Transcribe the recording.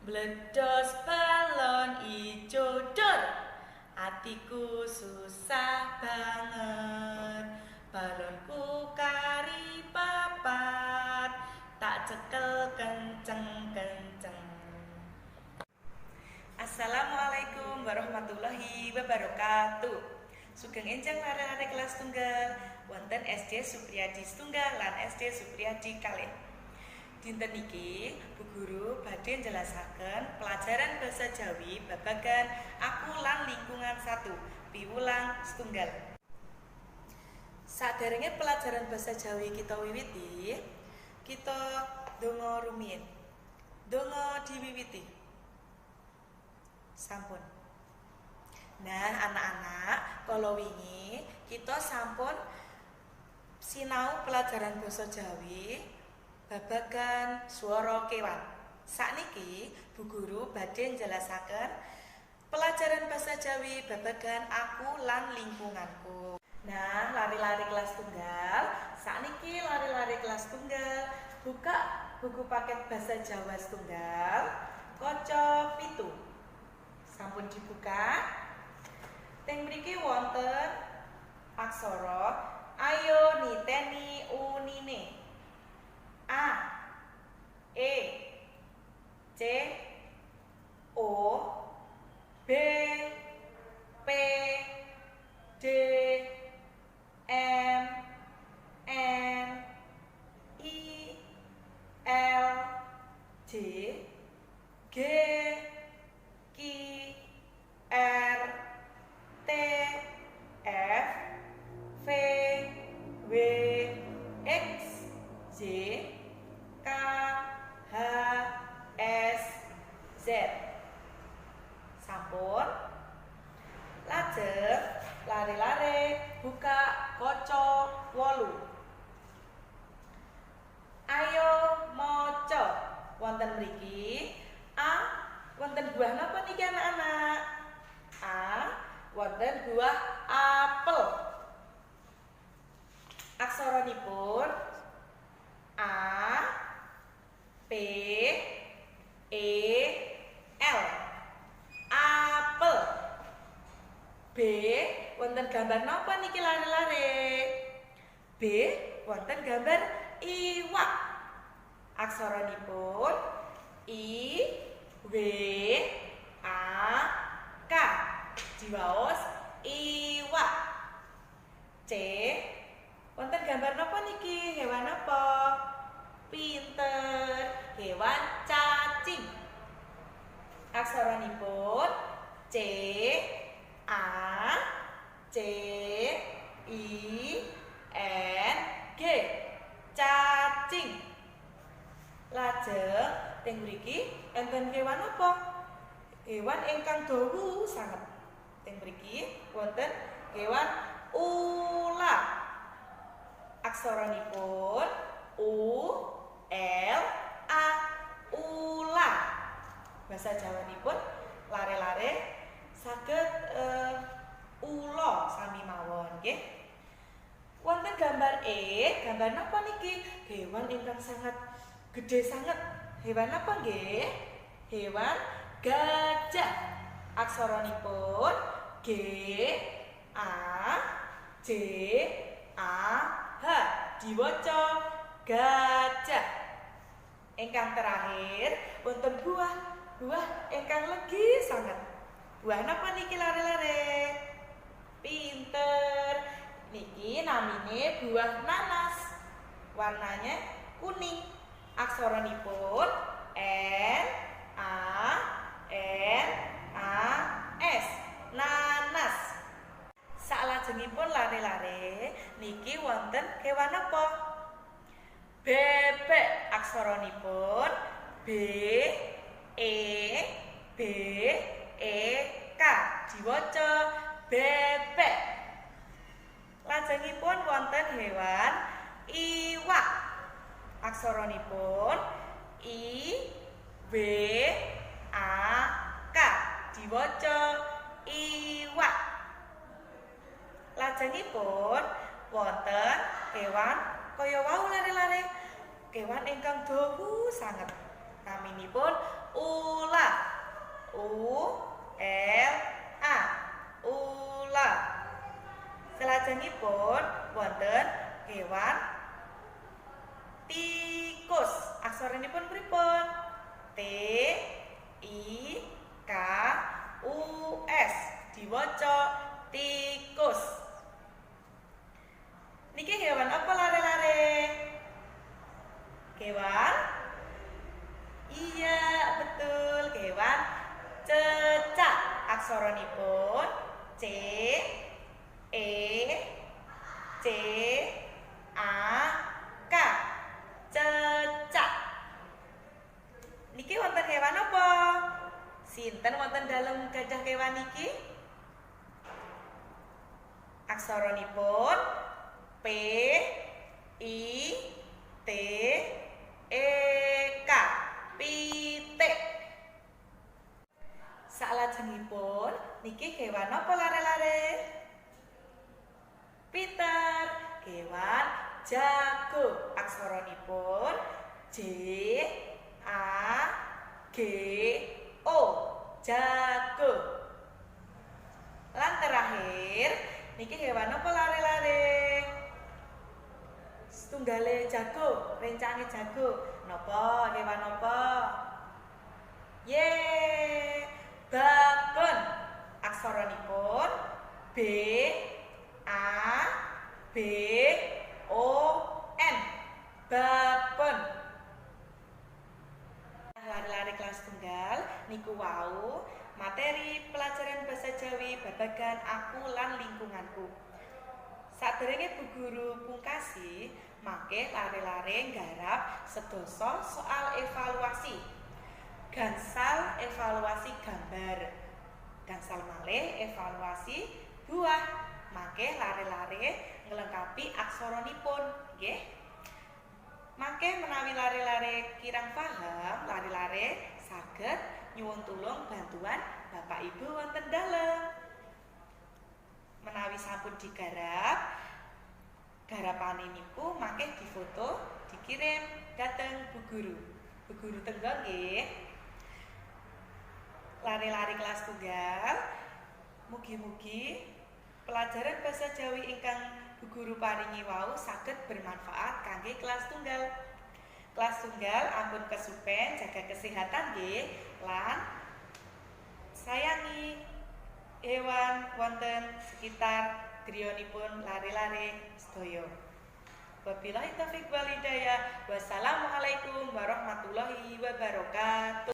Bledos balon ijo dor, atiku susah banget. Balonku kari papat, tak cekel kenceng-kenceng. Assalamualaikum warahmatullahi wabarakatuh. Sugeng enjang lare-lare kelas tunggal wonten SD Supriyadi Setunggal lan SD Supriyadi Kalih. Dinten niki Bu Guru badhe njelasaken pelajaran basa Jawi babagan aku lan lingkungan 1 piwulang setunggal. Saderenge pelajaran basa Jawi kita wiwiti, kita donga rumiyin. Donga diwiwiti. Sampun. Nah, anak-anak, kalau wingi kita sampun sinau pelajaran basa Jawi babagan swara kewan. Sakniki Bu Guru badhe njelasaken pelajaran basa Jawi babagan aku lan lingkunganku. Nah, lari-lari kelas tunggal, sakniki lari-lari kelas tunggal buka buku paket basa Jawa setunggal kaca 7. Sampun dibuka. Teng mriki wonten aksara ayo niteni unine. A, E, C, O, B, P, D, M, N, I, L, J, G, K, R, T, F, V, W, X, Y, K, H, S, Z. Sampun. Lajeng lari-lari buka kaca 8. Ayo maca. Wonten mriki A wonten buah napa niki anak-anak? A wonten buah apel. Aksaranipun A, P, E, L. Apel. B wonten gambar napa niki lare-lare? B wonten gambar iwak. Aksaranipun I, W, A, K. Diwaos iwak. C wonten gambar napa niki? Hewan apa? Pinter, hewan cacing. Aksaranipun C, A, C, I, N, G. Cacing. Lajeng teng mriki enten kewan apa? Hewan ingkang dawa sanget. Teng mriki wonten kewan ular. Aksaranipun U, L, A, ular. Basa Jawanipun lare-lare saged ula sami mawon nggih. Wonten gambar E, gambar napa niki? Hewan ingkang sangat gede sanget. Hewan apa nggih? Hewan gajah. Aksaranipun G, A, J, A, H. Diwaca gajah. Ingkang terakhir wonten buah ingkang legi sanget. Buah napa niki lare-lare? Pinter. Niki namine buah nanas. Warnanya kuning. Aksaranipun N, A, N, A, S. Nanas. Salajengipun lare-lare niki wonten kewan apa? Bebek. Aksaranipun B, E, B, E, K. Diwaca bebek. Lajengipun wonten hewan iwak. Aksaranipun I, W, A, K. Diwaca iwak. Lajengipun wonten kewan kaya wau lare-lare. Kewan ingkang dawa sanget. Naminipun ular. U-L-A. Ula. Salajengipun wonten kewan tikus. Aksaranipun pripun? T-I-K-U-S. Diwaca tikus. Niki kewan apa lare-lare? Kewan? Iya, betul, kewan cecak. Aksaranipun C E C A K. Cecak. Niki wonten kewan apa? Sinten wonten dalem gajah kewan niki? Aksaranipun P I T E K. Pitik. Salajengipun niki kewan apa lare-lare? Pinter, kewan jago. Aksaranipun J A G O. Jago. Lan terakhir niki kewan apa lare-lare? Tunggale jago, rencange jago. Napa kewan napa? Babon. Aksaranipun B A B O N. Babon. Lare-lare kelas tunggal niku wau materi pelajaran basa Jawi babagan aku lan lingkunganku. Saderenge Bu Guru pungkasi, mangke lare-lare nggarap sedasa soal evaluasi. Gansal evaluasi gambar. Gansal malih evaluasi buah. Mangke lare-lare nglengkapi aksaranipun, nggih. Mangke menawi lare-lare kirang paham, lare-lare saged nyuwun tulung bantuan Bapak Ibu wonten dalem. Menawi sampun digarap, garapane niku mangke difoto, dikirim dhateng Bu Guru. Bu Guru tenggo nggih. Lare-lare kelas tunggal, mugi-mugi pelajaran basa Jawi ingkang Bu Guru paringi wau saged bermanfaat kangge kelas tunggal. Kelas tunggal ampun kesupen jaga kesehatan nggih lan sayangi hewan wonten sekitar griyonipun lare-lare sedaya. Wabillahi taufiq wal hidayah. Wassalamualaikum warahmatullahi wabarakatuh.